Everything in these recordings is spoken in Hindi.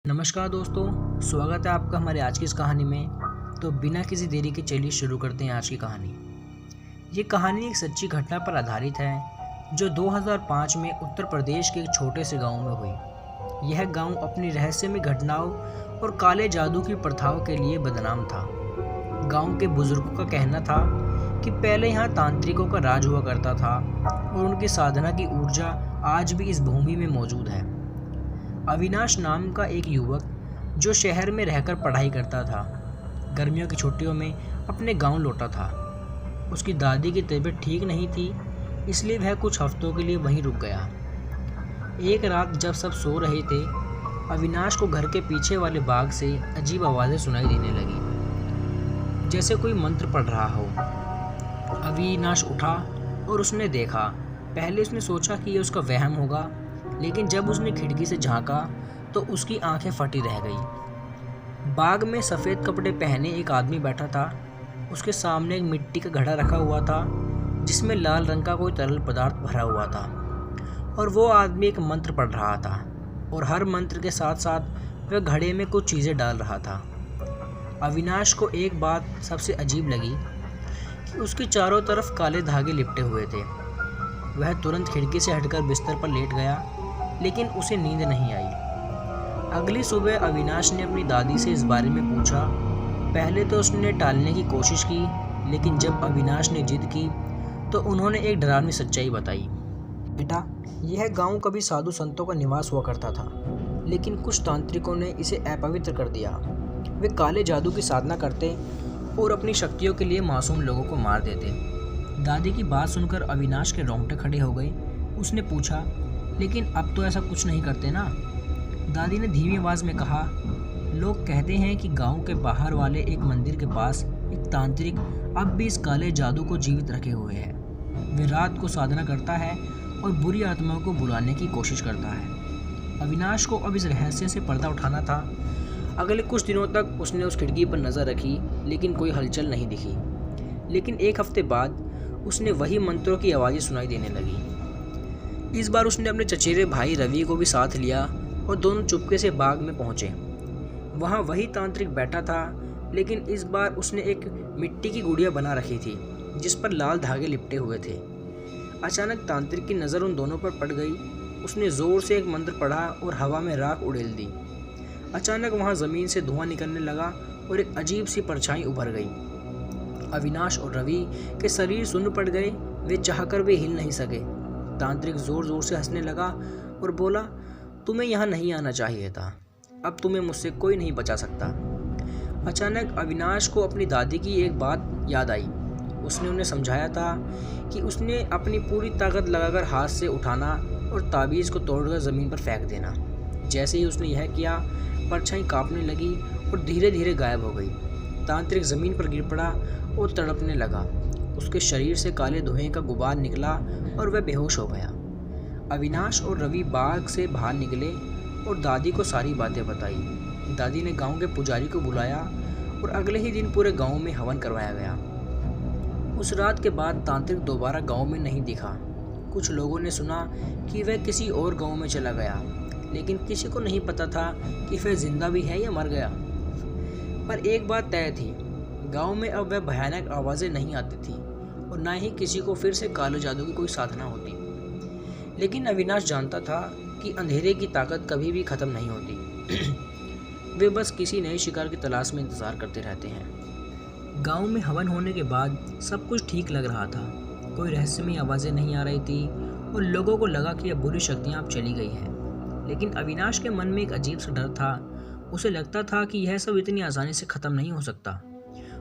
नमस्कार दोस्तों, स्वागत है आपका हमारे आज की इस कहानी में। तो बिना किसी देरी के चलिए शुरू करते हैं आज की कहानी। ये कहानी एक सच्ची घटना पर आधारित है जो 2005 में उत्तर प्रदेश के एक छोटे से गांव में हुई। यह गांव अपनी रहस्यमय घटनाओं और काले जादू की प्रथाओं के लिए बदनाम था। गांव के बुजुर्गों का कहना था कि पहले यहाँ तांत्रिकों का राज हुआ करता था और उनकी साधना की ऊर्जा आज भी इस भूमि में मौजूद है। अविनाश नाम का एक युवक जो शहर में रहकर पढ़ाई करता था, गर्मियों की छुट्टियों में अपने गांव लौटा था। उसकी दादी की तबीयत ठीक नहीं थी, इसलिए वह कुछ हफ्तों के लिए वहीं रुक गया। एक रात जब सब सो रहे थे, अविनाश को घर के पीछे वाले बाग से अजीब आवाज़ें सुनाई देने लगी, जैसे कोई मंत्र पढ़ रहा हो। अविनाश उठा और उसने देखा। पहले उसने सोचा कि यह उसका वहम होगा, लेकिन जब उसने खिड़की से झांका तो उसकी आंखें फटी रह गई। बाग में सफ़ेद कपड़े पहने एक आदमी बैठा था। उसके सामने एक मिट्टी का घड़ा रखा हुआ था जिसमें लाल रंग का कोई तरल पदार्थ भरा हुआ था, और वो आदमी एक मंत्र पढ़ रहा था और हर मंत्र के साथ साथ वह घड़े में कुछ चीज़ें डाल रहा था। अविनाश को एक बात सबसे अजीब लगी कि उसके चारों तरफ काले धागे लिपटे हुए थे। वह तुरंत खिड़की से हटकर बिस्तर पर लेट गया, लेकिन उसे नींद नहीं आई। अगली सुबह अविनाश ने अपनी दादी से इस बारे में पूछा। पहले तो उसने टालने की कोशिश की, लेकिन जब अविनाश ने जिद की तो उन्होंने एक डरावनी सच्चाई बताई। बेटा, यह गांव कभी साधु संतों का निवास हुआ करता था, लेकिन कुछ तांत्रिकों ने इसे अपवित्र कर दिया। वे काले जादू की साधना करते और अपनी शक्तियों के लिए मासूम लोगों को मार देते। दादी की बात सुनकर अविनाश के रोंगटे खड़े हो गए। उसने पूछा, लेकिन अब तो ऐसा कुछ नहीं करते ना? दादी ने धीमी आवाज़ में कहा, लोग कहते हैं कि गांव के बाहर वाले एक मंदिर के पास एक तांत्रिक अब भी इस काले जादू को जीवित रखे हुए है। वे रात को साधना करता है और बुरी आत्माओं को बुलाने की कोशिश करता है। अविनाश को अब इस रहस्य से पर्दा उठाना था। अगले कुछ दिनों तक उसने उस खिड़की पर नज़र रखी, लेकिन कोई हलचल नहीं दिखी। लेकिन एक हफ्ते बाद उसने वही मंत्रों की आवाज़ें सुनाई देने लगी। इस बार उसने अपने चचेरे भाई रवि को भी साथ लिया और दोनों चुपके से बाग में पहुंचे। वहां वही तांत्रिक बैठा था, लेकिन इस बार उसने एक मिट्टी की गुड़िया बना रखी थी जिस पर लाल धागे लिपटे हुए थे। अचानक तांत्रिक की नज़र उन दोनों पर पड़ गई। उसने ज़ोर से एक मंत्र पढ़ा और हवा में राख उड़ेल दी। अचानक वहाँ ज़मीन से धुआं निकलने लगा और एक अजीब सी परछाई उभर गई। अविनाश और रवि के शरीर सुन्न पड़ गए। वे चाहकर भी हिल नहीं सके। तांत्रिक जोर जोर से हंसने लगा और बोला, तुम्हें यहाँ नहीं आना चाहिए था। अब तुम्हें मुझसे कोई नहीं बचा सकता। अचानक अविनाश को अपनी दादी की एक बात याद आई। उसने उन्हें समझाया था कि उसने अपनी पूरी ताकत लगाकर हाथ से उठाना और ताबीज़ को तोड़कर ज़मीन पर फेंक देना। जैसे ही उसने यह किया, परछाई कांपने लगी और धीरे धीरे गायब हो गई। तांत्रिक ज़मीन पर गिर पड़ा और तड़पने लगा। उसके शरीर से काले धुएं का गुबार निकला और वह बेहोश हो गया। अविनाश और रवि बाग से बाहर निकले और दादी को सारी बातें बताई। दादी ने गांव के पुजारी को बुलाया और अगले ही दिन पूरे गांव में हवन करवाया गया। उस रात के बाद तांत्रिक दोबारा गांव में नहीं दिखा। कुछ लोगों ने सुना कि वह किसी और गांव में चला गया, लेकिन किसी को नहीं पता था कि वह जिंदा भी है या मर गया। पर एक बात तय थी, गांव में अब वह भयानक आवाज़ें नहीं आती थी और ना ही किसी को फिर से काले जादू की कोई साधना होती। लेकिन अविनाश जानता था कि अंधेरे की ताकत कभी भी ख़त्म नहीं होती। वे बस किसी नए शिकार की तलाश में इंतज़ार करते रहते हैं। गांव में हवन होने के बाद सब कुछ ठीक लग रहा था। कोई रहस्यमय आवाज़ें नहीं आ रही थी और लोगों को लगा कि अब बुरी शक्तियाँ अब चली गई हैं। लेकिन अविनाश के मन में एक अजीब सा डर था। उसे लगता था कि यह सब इतनी आसानी से ख़त्म नहीं हो सकता,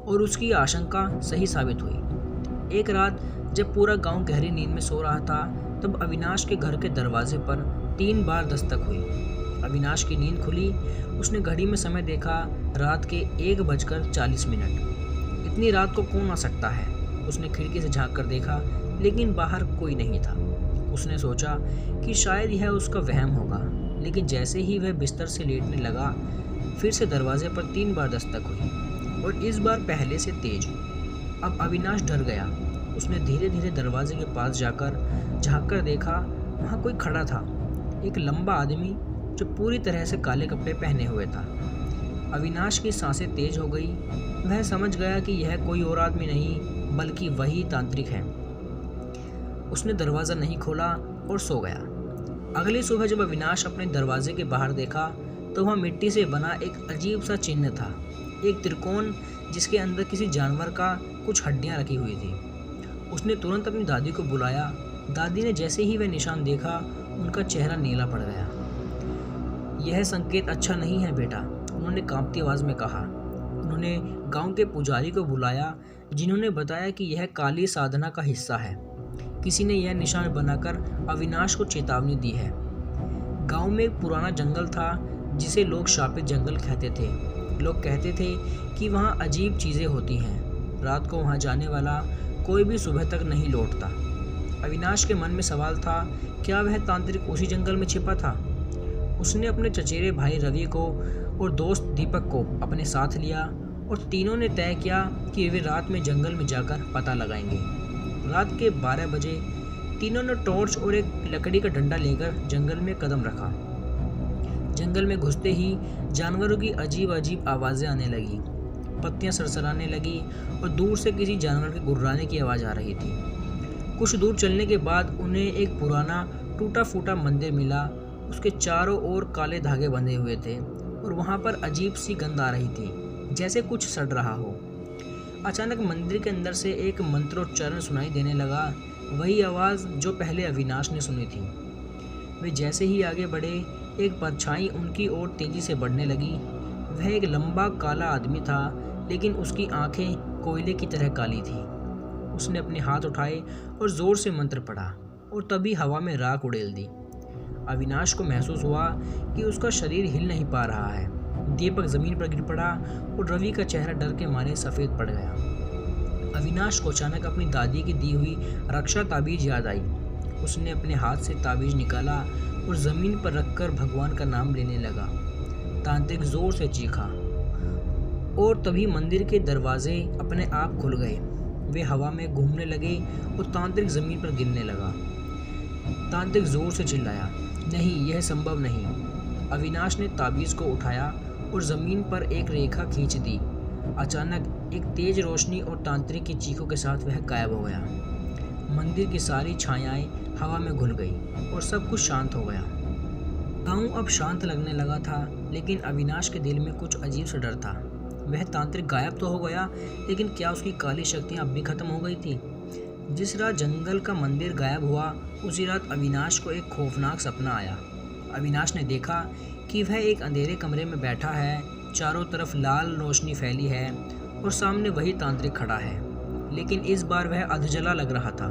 और उसकी आशंका सही साबित हुई। एक रात जब पूरा गांव गहरी नींद में सो रहा था, तब अविनाश के घर के दरवाजे पर 3 बार दस्तक हुई। अविनाश की नींद खुली। उसने घड़ी में समय देखा, रात के 1:40। इतनी रात को कौन आ सकता है? उसने खिड़की से झांक कर देखा, लेकिन बाहर कोई नहीं था। उसने सोचा कि शायद यह उसका वहम होगा, लेकिन जैसे ही वह बिस्तर से लेटने लगा, फिर से दरवाजे पर 3 बार दस्तक हुई, और इस बार पहले से तेज। अब अविनाश डर गया। उसने धीरे धीरे दरवाजे के पास जाकर झांक कर देखा। वहाँ कोई खड़ा था, एक लंबा आदमी जो पूरी तरह से काले कपड़े पहने हुए था। अविनाश की सांसें तेज हो गई। वह समझ गया कि यह कोई और आदमी नहीं बल्कि वही तांत्रिक है। उसने दरवाज़ा नहीं खोला और सो गया। अगली सुबह जब अविनाश अपने दरवाजे के बाहर देखा तो वहाँ मिट्टी से बना एक अजीब सा चिन्ह था, एक त्रिकोण जिसके अंदर किसी जानवर का कुछ हड्डियाँ रखी हुई थी। उसने तुरंत अपनी दादी को बुलाया। दादी ने जैसे ही वह निशान देखा उनका चेहरा नीला पड़ गया। यह संकेत अच्छा नहीं है बेटा, उन्होंने कांपती आवाज़ में कहा। उन्होंने गांव के पुजारी को बुलाया जिन्होंने बताया कि यह काली साधना का हिस्सा है। किसी ने यह निशान बनाकर अविनाश को चेतावनी दी है। गांव में एक पुराना जंगल था जिसे लोग शापित जंगल कहते थे। लोग कहते थे कि वहाँ अजीब चीज़ें होती हैं। रात को वहाँ जाने वाला कोई भी सुबह तक नहीं लौटता। अविनाश के मन में सवाल था, क्या वह तांत्रिक उसी जंगल में छिपा था? उसने अपने चचेरे भाई रवि को और दोस्त दीपक को अपने साथ लिया और तीनों ने तय किया कि वे रात में जंगल में जाकर पता लगाएंगे। रात के 12 बजे तीनों ने टॉर्च और एक लकड़ी का डंडा लेकर जंगल में कदम रखा। जंगल में घुसते ही जानवरों की अजीब अजीब आवाज़ें आने लगी, पत्तियां सरसराने लगी और दूर से किसी जानवर के गुर्राने की आवाज़ आ रही थी। कुछ दूर चलने के बाद उन्हें एक पुराना टूटा फूटा मंदिर मिला। उसके चारों ओर काले धागे बंधे हुए थे और वहाँ पर अजीब सी गंध आ रही थी, जैसे कुछ सड़ रहा हो। अचानक मंदिर के अंदर से एक मंत्रोच्चारण सुनाई देने लगा, वही आवाज़ जो पहले अविनाश ने सुनी थी। वे जैसे ही आगे बढ़े, एक परछाई उनकी ओर तेजी से बढ़ने लगी। वह एक लंबा काला आदमी था, लेकिन उसकी आंखें कोयले की तरह काली थी। उसने अपने हाथ उठाए और जोर से मंत्र पढ़ा और तभी हवा में राख उड़ेल दी। अविनाश को महसूस हुआ कि उसका शरीर हिल नहीं पा रहा है। दीपक जमीन पर गिर पड़ा और रवि का चेहरा डर के मारे सफ़ेद पड़ गया। अविनाश को अचानक अपनी दादी की दी हुई रक्षा ताबीज याद आई। उसने अपने हाथ से ताबीज निकाला और ज़मीन पर रखकर भगवान का नाम लेने लगा। तांत्रिक जोर से चीखा और तभी मंदिर के दरवाजे अपने आप खुल गए। वे हवा में घूमने लगे और तांत्रिक ज़मीन पर गिरने लगा। तांत्रिक जोर से चिल्लाया, नहीं, यह संभव नहीं। अविनाश ने ताबीज़ को उठाया और ज़मीन पर एक रेखा खींच दी। अचानक एक तेज रोशनी और तांत्रिक की चीखों के साथ वह गायब हो गया। मंदिर की सारी छायाएं हवा में घुल गई और सब कुछ शांत हो गया। गाँव अब शांत लगने लगा था, लेकिन अविनाश के दिल में कुछ अजीब सा डर था। वह तांत्रिक गायब तो हो गया, लेकिन क्या उसकी काली शक्तियाँ अब भी खत्म हो गई थी? जिस रात जंगल का मंदिर गायब हुआ, उसी रात अविनाश को एक खौफनाक सपना आया। अविनाश ने देखा कि वह एक अंधेरे कमरे में बैठा है, चारों तरफ लाल रोशनी फैली है और सामने वही तांत्रिक खड़ा है। लेकिन इस बार वह अधजला लग रहा था,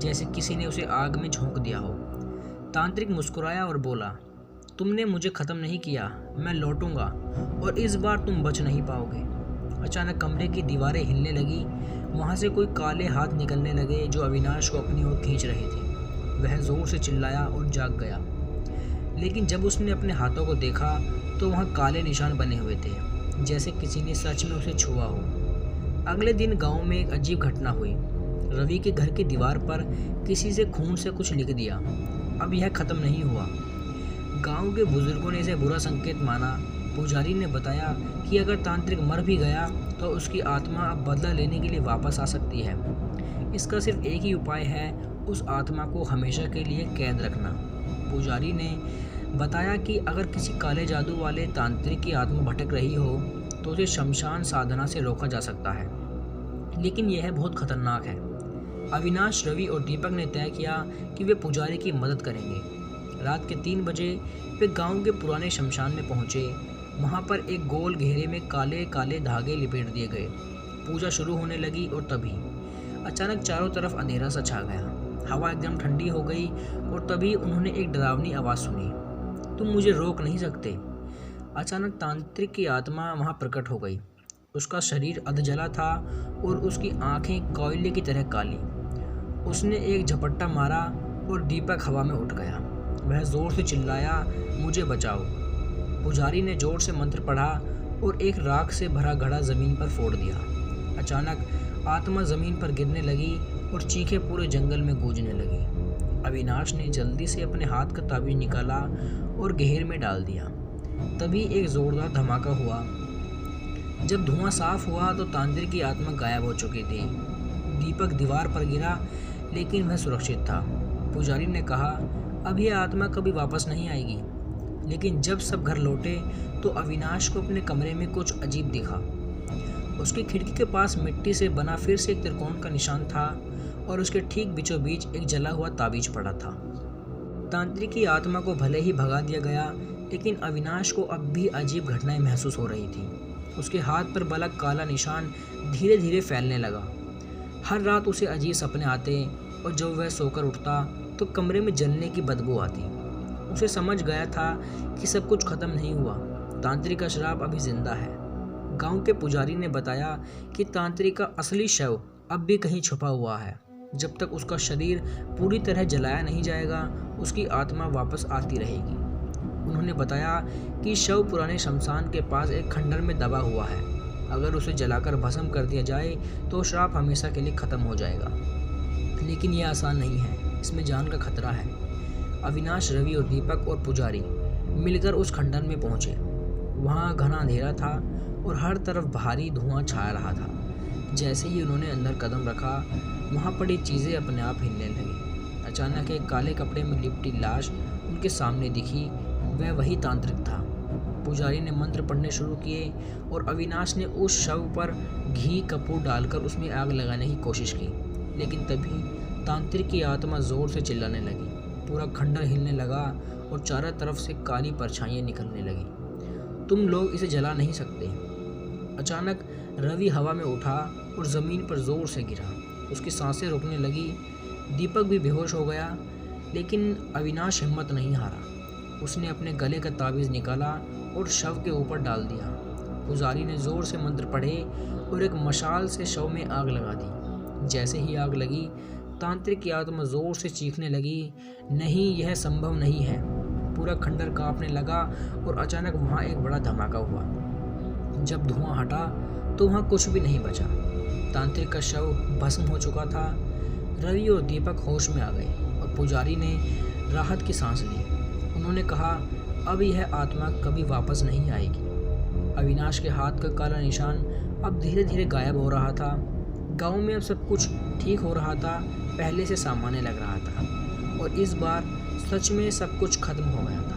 जैसे किसी ने उसे आग में झोंक दिया हो। तांत्रिक मुस्कुराया और बोला, तुमने मुझे ख़त्म नहीं किया, मैं लौटूंगा और इस बार तुम बच नहीं पाओगे। अचानक कमरे की दीवारें हिलने लगी। वहाँ से कोई काले हाथ निकलने लगे जो अविनाश को अपनी ओर खींच रहे थे। वह ज़ोर से चिल्लाया और जाग गया, लेकिन जब उसने अपने हाथों को देखा तो वहाँ काले निशान बने हुए थे, जैसे किसी ने सच में उसे छुआ हो। अगले दिन गांव में एक अजीब घटना हुई। रवि के घर की दीवार पर किसी से खून से कुछ लिख दिया। अब यह ख़त्म नहीं हुआ। गांव के बुजुर्गों ने इसे बुरा संकेत माना। पुजारी ने बताया कि अगर तांत्रिक मर भी गया तो उसकी आत्मा अब बदला लेने के लिए वापस आ सकती है। इसका सिर्फ एक ही उपाय है, उस आत्मा को हमेशा के लिए कैद रखना। पुजारी ने बताया कि अगर किसी काले जादू वाले तांत्रिक की आत्मा भटक रही हो तो उसे शमशान साधना से रोका जा सकता है, लेकिन यह बहुत खतरनाक है। अविनाश, रवि और दीपक ने तय किया कि वे पुजारी की मदद करेंगे। रात के 3 बजे वे गांव के पुराने शमशान में पहुंचे। वहां पर एक गोल घेरे में काले काले धागे लिपेट दिए गए। पूजा शुरू होने लगी और तभी अचानक चारों तरफ अंधेरा सा छा गया। हवा एकदम ठंडी हो गई और तभी उन्होंने एक डरावनी आवाज़ सुनी, तुम मुझे रोक नहीं सकते। अचानक तांत्रिक की आत्मा वहां प्रकट हो गई। उसका शरीर अधजला था और उसकी आंखें कोयले की तरह काली। उसने एक झपट्टा मारा और दीपक हवा में उठ गया। वह जोर से चिल्लाया, मुझे बचाओ। पुजारी ने जोर से मंत्र पढ़ा और एक राख से भरा घड़ा जमीन पर फोड़ दिया। अचानक आत्मा जमीन पर गिरने लगी और चीखें पूरे जंगल में गूंजने लगी। अविनाश ने जल्दी से अपने हाथ का ताबीज निकाला और गहेर में डाल दिया। तभी एक जोरदार धमाका हुआ। जब धुआं साफ हुआ तो तांत्रिक की आत्मा गायब हो चुकी थी। दीपक दीवार पर गिरा, लेकिन वह सुरक्षित था। पुजारी ने कहा, अब यह आत्मा कभी वापस नहीं आएगी। लेकिन जब सब घर लौटे तो अविनाश को अपने कमरे में कुछ अजीब दिखा। उसकी खिड़की के पास मिट्टी से बना फिर से एक त्रिकोण का निशान था और उसके ठीक बीचों बीच एक जला हुआ ताबीज पड़ा था। तांत्रिक की आत्मा को भले ही भगा दिया गया, लेकिन अविनाश को अब भी अजीब घटनाएं महसूस हो रही थी। उसके हाथ पर बला काला निशान धीरे धीरे फैलने लगा। हर रात उसे अजीब सपने आते और जब वह सोकर उठता तो कमरे में जलने की बदबू आती। उसे समझ गया था कि सब कुछ खत्म नहीं हुआ, तांत्रिक का श्राप अभी जिंदा है। गांव के पुजारी ने बताया कि तांत्रिक का असली शव अब भी कहीं छुपा हुआ है। जब तक उसका शरीर पूरी तरह जलाया नहीं जाएगा, उसकी आत्मा वापस आती रहेगी। उन्होंने बताया कि शव पुराने शमशान के पास एक खंडर में दबा हुआ है। अगर उसे जलाकर भस्म कर दिया जाए तो श्राप हमेशा के लिए खत्म हो जाएगा। लेकिन यह आसान नहीं है, इसमें जान का खतरा है। अविनाश, रवि और दीपक और पुजारी मिलकर उस खंडर में पहुंचे। वहां घना अंधेरा था और हर तरफ भारी धुआं छा रहा था। जैसे ही उन्होंने अंदर कदम रखा, वहां पड़ी चीज़ें अपने आप हिलने लगी। अचानक एक काले कपड़े में लिपटी लाश उनके सामने दिखी। वह वही तांत्रिक था। पुजारी ने मंत्र पढ़ने शुरू किए और अविनाश ने उस शव पर घी कपूर डालकर उसमें आग लगाने की कोशिश की। लेकिन तभी तांत्रिक की आत्मा जोर से चिल्लाने लगी। पूरा खंडर हिलने लगा और चारों तरफ से काली परछाइयाँ निकलने लगी। तुम लोग इसे जला नहीं सकते। अचानक रवि हवा में उठा और ज़मीन पर जोर से गिरा। उसकी सांसें रुकने लगी। दीपक भी बेहोश हो गया, लेकिन अविनाश हिम्मत नहीं हारा। उसने अपने गले का ताबीज़ निकाला और शव के ऊपर डाल दिया। पुजारी ने ज़ोर से मंत्र पढ़े और एक मशाल से शव में आग लगा दी। जैसे ही आग लगी, तांत्रिक की आत्मा ज़ोर से चीखने लगी, नहीं, यह संभव नहीं है। पूरा खंडर कांपने लगा और अचानक वहाँ एक बड़ा धमाका हुआ। जब धुआं हटा तो वहाँ कुछ भी नहीं बचा। तांत्रिक का शव भस्म हो चुका था। रवि और दीपक होश में आ गए और पुजारी ने राहत की सांस ली। उन्होंने कहा, अब यह आत्मा कभी वापस नहीं आएगी। अविनाश के हाथ का काला निशान अब धीरे धीरे गायब हो रहा था। गांव में अब सब कुछ ठीक हो रहा था, पहले से सामान्य लग रहा था और इस बार सच में सब कुछ खत्म हो गया था।